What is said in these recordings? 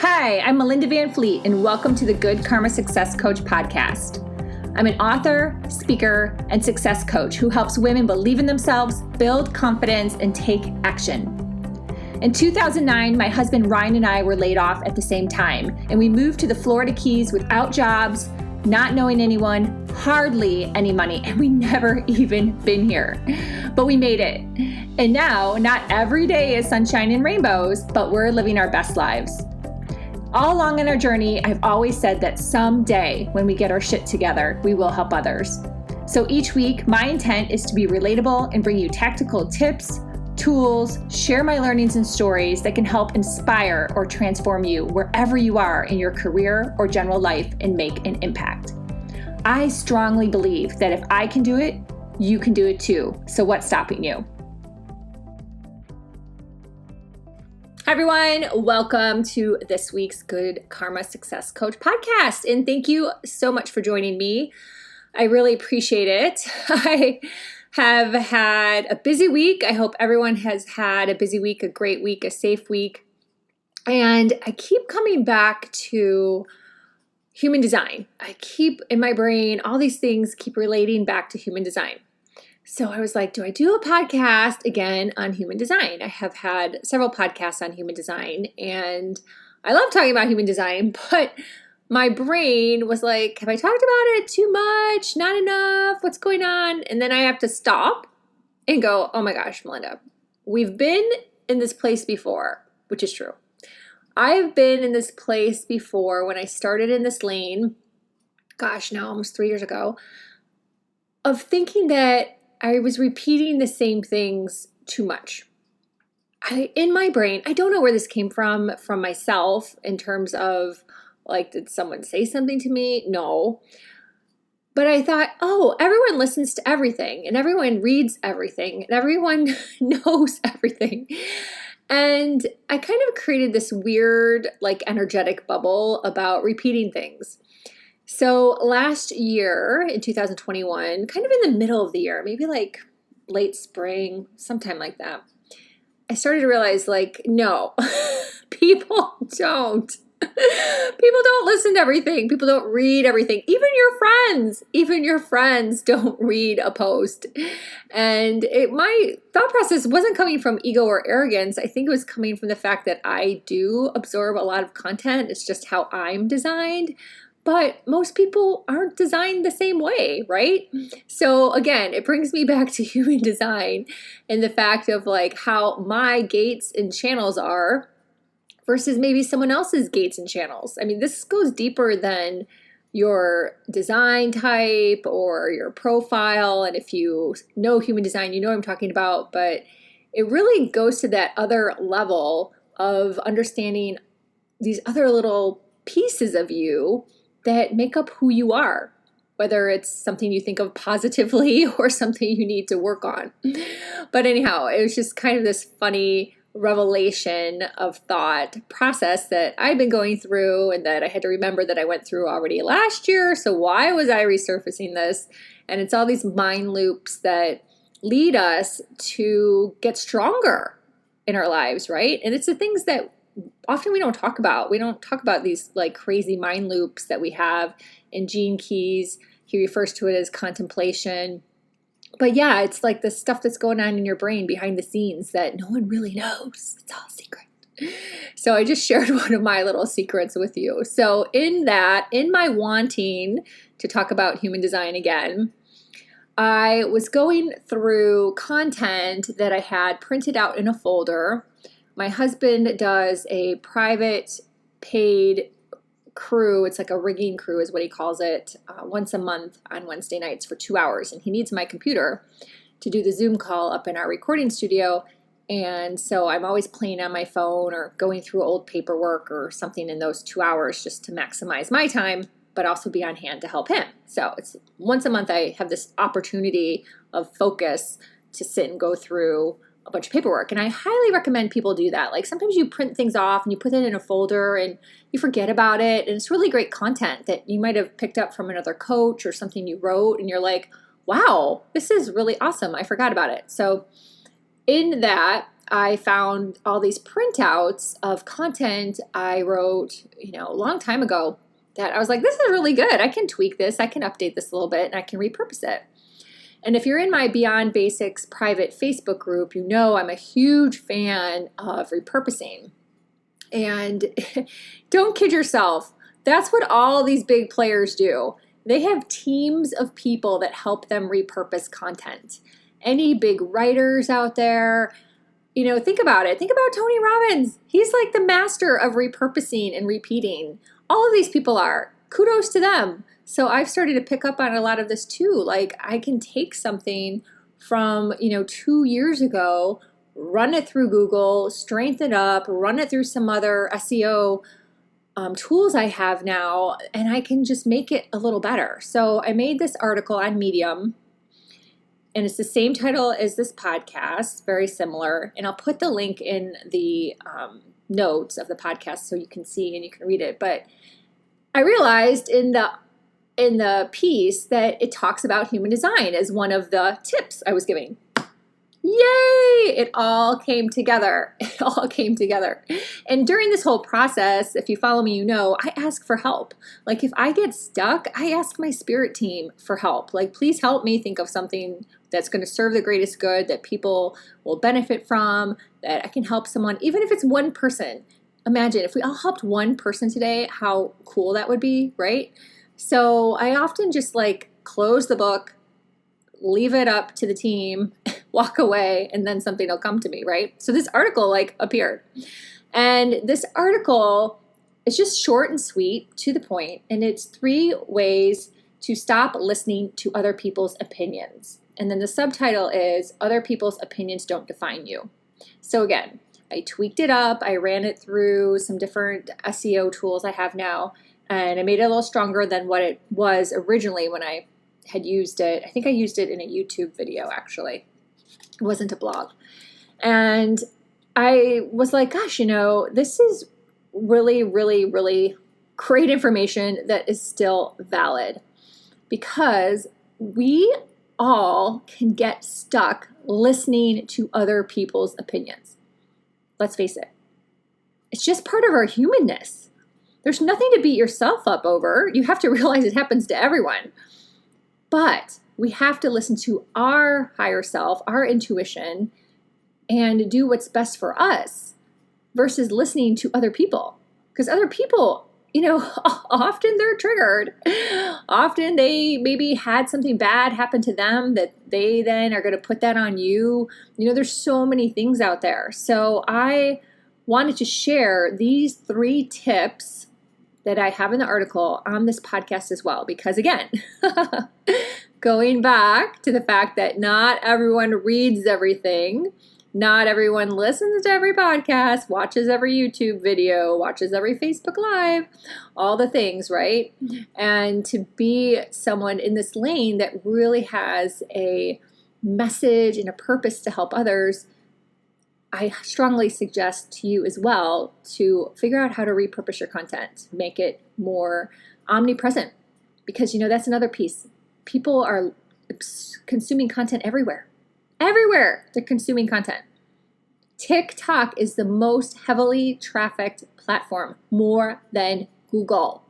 Hi, I'm Melinda Van Fleet, and welcome to the Good Karma Success Coach podcast. I'm an author, speaker, and success coach who helps women believe in themselves, build confidence, and take action. In 2009, my husband Ryan and I were laid off at the same time, and we moved to the Florida Keys without jobs, not knowing anyone, hardly any money, and we never even been here. But we made it. And now, not every day is sunshine and rainbows, but we're living our best lives. All along in our journey, I've always said that someday when we get our shit together, we will help others. So each week, my intent is to be relatable and bring you tactical tips, tools, share my learnings and stories that can help inspire or transform you wherever you are in your career or general life and make an impact. I strongly believe that if I can do it, you can do it too. So what's stopping you? Hi everyone, welcome to this week's Good Karma Success Coach podcast. And thank you so much for joining me. I really appreciate it. I have had a busy week. I hope everyone has had a busy week, a great week, a safe week. And I keep coming back to human design. I keep in my brain, all these things keep relating back to human design. So I was like, do I do a podcast again on human design? I have had several podcasts on human design and I love talking about human design, but my brain was like, have I talked about it too much? Not enough? What's going on? And then I have to stop and go, oh my gosh, Melinda, we've been in this place before, which is true. I've been in this place before when I started in this lane, now almost 3 years ago, of thinking that I was repeating the same things too much. In my brain, I don't know where this came from myself in terms of like, did someone say something to me? No. But I thought, oh, everyone listens to everything and everyone reads everything and everyone knows everything. And I kind of created this weird, like energetic bubble about repeating things. So last year in 2021, kind of in the middle of the year, maybe like late spring, sometime like that, I started to realize like, no, people don't listen to everything. People don't read everything. Even your friends don't read a post. And my thought process wasn't coming from ego or arrogance. I think it was coming from the fact that I do absorb a lot of content. It's just how I'm designed. But most people aren't designed the same way, right? So again, it brings me back to human design and the fact of like how my gates and channels are versus maybe someone else's gates and channels. I mean, this goes deeper than your design type or your profile. And if you know human design, you know what I'm talking about. But it really goes to that other level of understanding these other little pieces of you that make up who you are, whether it's something you think of positively or something you need to work on. But anyhow, it was just kind of this funny revelation of thought process that I've been going through and that I had to remember that I went through already last year. So why was I resurfacing this? And it's all these mind loops that lead us to get stronger in our lives, right? And it's the things that often we don't talk about. We don't talk about these like crazy mind loops that we have in Gene Keys. He refers to it as contemplation. But yeah, it's like the stuff that's going on in your brain behind the scenes that no one really knows. It's all secret. So I just shared one of my little secrets with you. So in my wanting to talk about human design again, I was going through content that I had printed out in a folder. My husband does a private paid crew. It's like a rigging crew is what he calls it, once a month on Wednesday nights for 2 hours. And he needs my computer to do the Zoom call up in our recording studio. And so I'm always playing on my phone or going through old paperwork or something in those 2 hours just to maximize my time, but also be on hand to help him. So it's once a month I have this opportunity of focus to sit and go through a bunch of paperwork. And I highly recommend people do that. Like sometimes you print things off and you put it in a folder and you forget about it. And it's really great content that you might have picked up from another coach or something you wrote. And you're like, wow, this is really awesome. I forgot about it. So in that, I found all these printouts of content I wrote, a long time ago that I was like, this is really good. I can tweak this. I can update this a little bit and I can repurpose it. And if you're in my Beyond Basics private Facebook group, you know I'm a huge fan of repurposing. And don't kid yourself. That's what all these big players do. They have teams of people that help them repurpose content. Any big writers out there, think about it. Think about Tony Robbins. He's like the master of repurposing and repeating. All of these people are. Kudos to them. So I've started to pick up on a lot of this too. Like I can take something from, 2 years ago, run it through Google, strengthen it up, run it through some other SEO tools I have now, and I can just make it a little better. So I made this article on Medium, and it's the same title as this podcast, very similar. And I'll put the link in the notes of the podcast so you can see and you can read it. But I realized in the piece that it talks about human design as one of the tips I was giving. Yay! It all came together. It all came together. And during this whole process, if you follow me, I ask for help. Like if I get stuck, I ask my spirit team for help. Like, please help me think of something that's going to serve the greatest good, that people will benefit from, that I can help someone, even if it's one person. Imagine if we all helped one person today, how cool that would be, right? So I often just close the book, leave it up to the team, walk away, and then something will come to me, right? So this article appeared. And this article is just short and sweet, to the point, and it's 3 ways to stop listening to other people's opinions. And then the subtitle is Other People's Opinions Don't Define You. So again, I tweaked it up, I ran it through some different SEO tools I have now, and I made it a little stronger than what it was originally when I had used it. I think I used it in a YouTube video, actually. It wasn't a blog. And I was like, gosh, this is really, really, really great information that is still valid, because we all can get stuck listening to other people's opinions. Let's face it. It's just part of our humanness. There's nothing to beat yourself up over. You have to realize it happens to everyone. But we have to listen to our higher self, our intuition, and do what's best for us versus listening to other people. Because other people, often they're triggered. Often they maybe had something bad happen to them that they then are going to put that on you. There's so many things out there. So I wanted to share these 3 tips that I have in the article on this podcast as well. Because again, going back to the fact that not everyone reads everything, not everyone listens to every podcast, watches every YouTube video, watches every Facebook Live, all the things, right? And to be someone in this lane that really has a message and a purpose to help others, I strongly suggest to you as well to figure out how to repurpose your content, make it more omnipresent, because that's another piece. People are consuming content everywhere. Everywhere they're consuming content. TikTok is the most heavily trafficked platform, more than Google.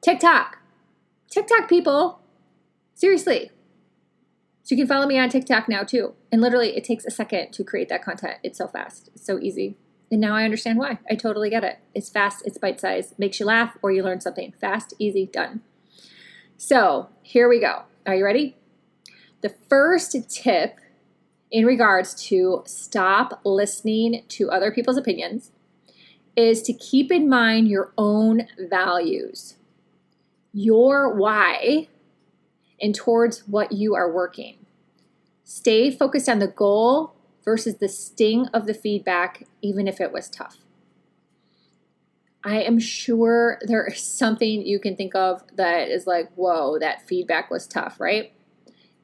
TikTok, people, seriously. So you can follow me on TikTok now too. And literally it takes a second to create that content. It's so fast. It's so easy. And now I understand why. I totally get it. It's fast. It's bite-sized. Makes you laugh or you learn something. Fast, easy, done. So here we go. Are you ready? The first tip in regards to stop listening to other people's opinions is to keep in mind your own values, your why, and towards what you are working. Stay focused on the goal versus the sting of the feedback, even if it was tough. I am sure there is something you can think of that is like, whoa, that feedback was tough, right?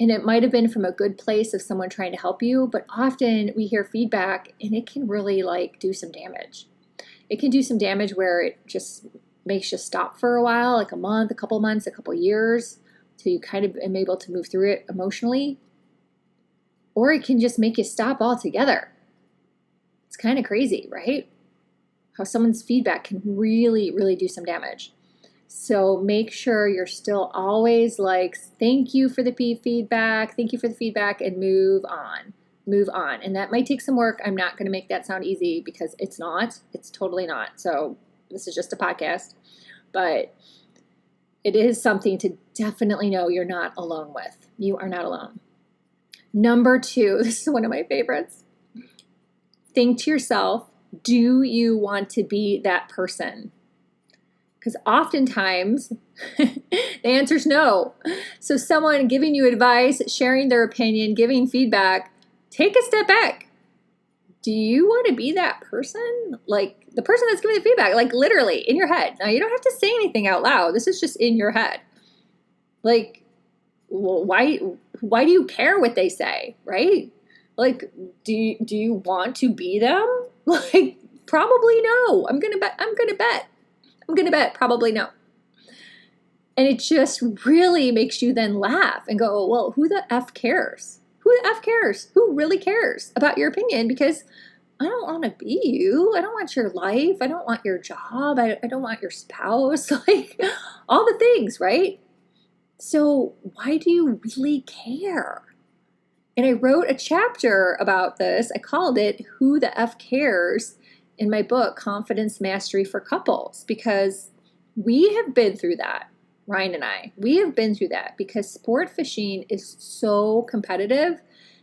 And it might have been from a good place of someone trying to help you, but often we hear feedback and it can really do some damage. It can do some damage where it just makes you stop for a while, like a month, a couple months, a couple years, till you kind of am able to move through it emotionally. Or it can just make you stop altogether. kind of crazy, right? How someone's feedback can really, really do some damage. So make sure you're still always like, thank you for the feedback, and move on. Move on. And that might take some work. I'm not going to make that sound easy because it's not. It's totally not. So this is just a podcast. But it is something to definitely know you're not alone with. You are not alone. Number 2, this is one of my favorites. Think to yourself, do you want to be that person? Because oftentimes the answer is no. So someone giving you advice, sharing their opinion, giving feedback, take a step back. Do you want to be that person? Like the person that's giving the feedback, like literally in your head. Now you don't have to say anything out loud. This is just in your head. Like, well, why do you care what they say, right? Like, do you want to be them? Like, probably no. I'm gonna bet probably no. And it just really makes you then laugh and go, well, who the F cares? Who the F cares? Who really cares about your opinion? Because I don't want to be you. I don't want your life. I don't want your job. I don't want your spouse. Like all the things, right? So why do you really care? And I wrote a chapter about this. I called it Who the F Cares in my book, Confidence Mastery for Couples, because we have been through that. Ryan and I, we have been through that because sport fishing is so competitive.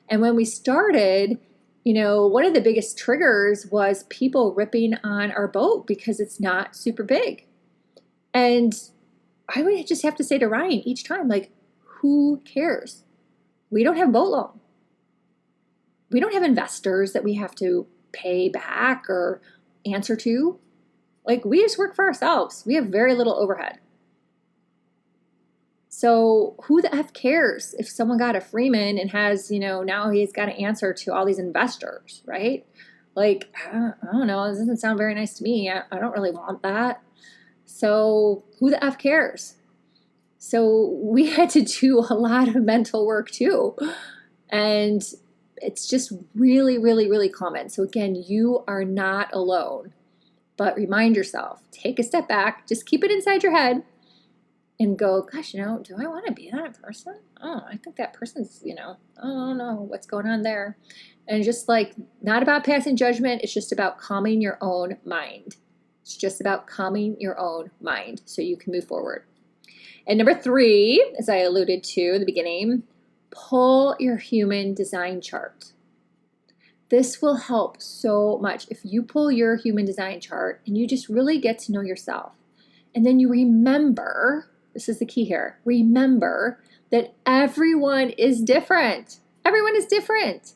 And when we started, one of the biggest triggers was people ripping on our boat because it's not super big. And I would just have to say to Ryan each time, like, who cares? We don't have a boat loan. We don't have investors that we have to pay back or answer to. Like, we just work for ourselves. We have very little overhead. So who the F cares if someone got a Freeman and has, now he's got to answer to all these investors, right? Like, I don't know. This doesn't sound very nice to me. I don't really want that. So who the F cares? So we had to do a lot of mental work too. And it's just really, really, really common. So again, you are not alone. But remind yourself, take a step back, just keep it inside your head. And go, gosh, do I want to be that person? Oh, I think that person's, I don't know what's going on there. And just like, not about passing judgment. It's just about calming your own mind. It's just about calming your own mind so you can move forward. And number 3, as I alluded to in the beginning, pull your human design chart. This will help so much if you pull your human design chart and you just really get to know yourself. And then you remember, this is the key here, remember that everyone is different. Everyone is different.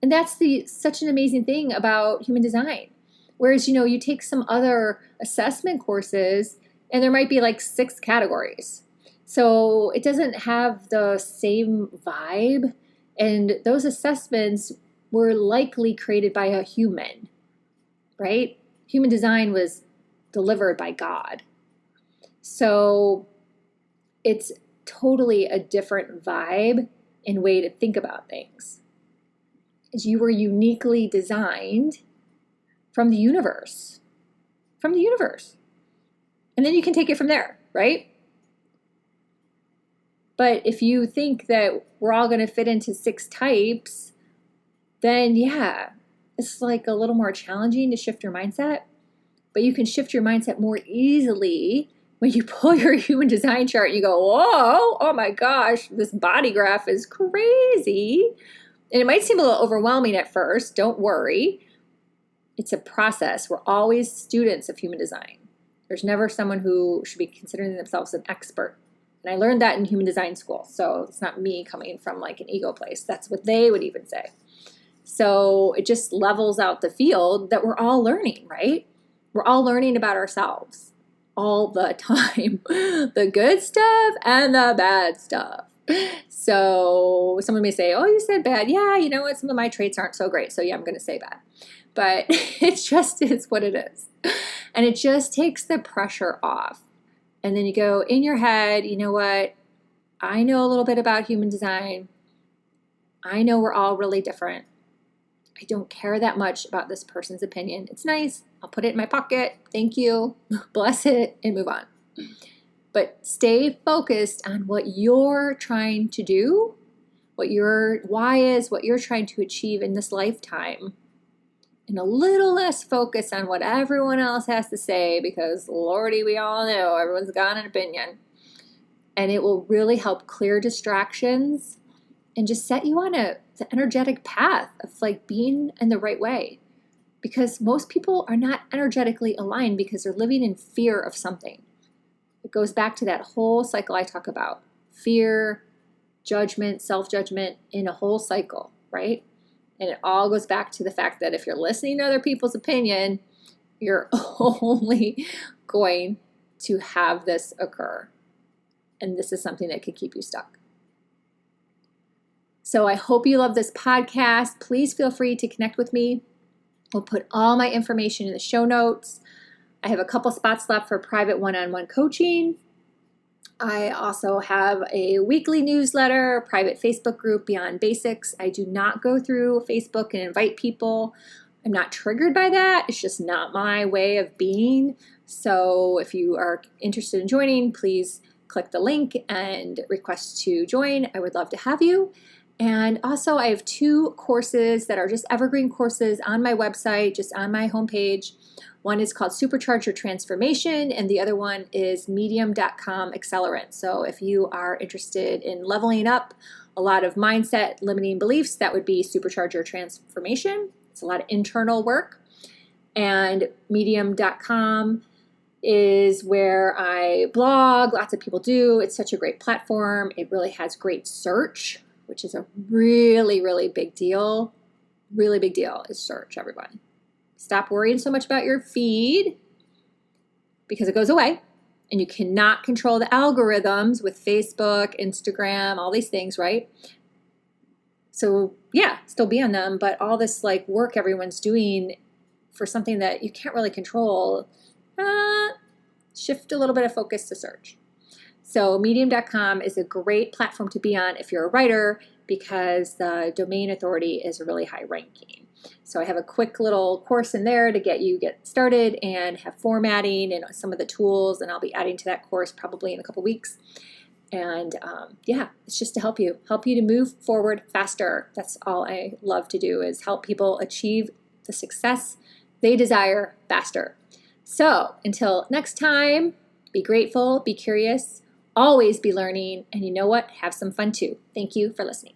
And that's such an amazing thing about human design. Whereas, you take some other assessment courses and there might be like 6 categories. So it doesn't have the same vibe. And those assessments were likely created by a human, right? Human design was delivered by God. So it's totally a different vibe and way to think about things. As you were uniquely designed from the universe. And then you can take it from there, right? But if you think that we're all going to fit into 6 types, then yeah, it's like a little more challenging to shift your mindset. But you can shift your mindset more easily when you pull your human design chart and you go, whoa, oh my gosh, this body graph is crazy. And it might seem a little overwhelming at first. Don't worry. It's a process. We're always students of human design. There's never someone who should be considering themselves an expert. And I learned that in human design school. So it's not me coming from like an ego place. That's what they would even say. So it just levels out the field that we're all learning, right? We're all learning about ourselves all the time. The good stuff and the bad stuff. So someone may say, oh, you said bad. Yeah, you know what? Some of my traits aren't so great. So yeah, I'm going to say bad. But it just is what it is. And it just takes the pressure off. And then you go in your head, you know what? I know a little bit about human design. I know we're all really different. I don't care that much about this person's opinion. It's nice. I'll put it in my pocket. Thank you. Bless it and move on. But stay focused on what you're trying to do, what your why is, what you're trying to achieve in this lifetime. And a little less focus on what everyone else has to say, because Lordy, we all know everyone's got an opinion. And it will really help clear distractions and just set you on the energetic path of like being in the right way. Because most people are not energetically aligned because they're living in fear of something. It goes back to that whole cycle I talk about. Fear, judgment, self-judgment in a whole cycle, right? And it all goes back to the fact that if you're listening to other people's opinion, you're only going to have this occur. And this is something that could keep you stuck. So I hope you love this podcast. Please feel free to connect with me. We'll put all my information in the show notes. I have a couple spots left for private one-on-one coaching. I also have a weekly newsletter, private Facebook group, Beyond Basics. I do not go through Facebook and invite people. I'm not triggered by that. It's just not my way of being. So if you are interested in joining, please click the link and request to join. I would love to have you. And also I have 2 courses that are just evergreen courses on my website, just on my homepage. One is called Supercharge Your Transformation, and the other one is Medium.com Accelerant. So if you are interested in leveling up a lot of mindset limiting beliefs, that would be Supercharge Your Transformation. It's a lot of internal work. And Medium.com is where I blog. Lots of people do. It's such a great platform. It really has great search, which is a really, really big deal. Really big deal is search, everyone. Stop worrying so much about your feed because it goes away, and you cannot control the algorithms with Facebook, Instagram, all these things, right? So yeah, still be on them, but all this like work everyone's doing for something that you can't really control, shift a little bit of focus to search. So Medium.com is a great platform to be on if you're a writer because the domain authority is really high ranking. So I have a quick little course in there to get started and have formatting and some of the tools, and I'll be adding to that course probably in a couple weeks. And it's just to help you to move forward faster. That's all I love to do, is help people achieve the success they desire faster. So until next time, be grateful, be curious, always be learning, and you know what? Have some fun too. Thank you for listening.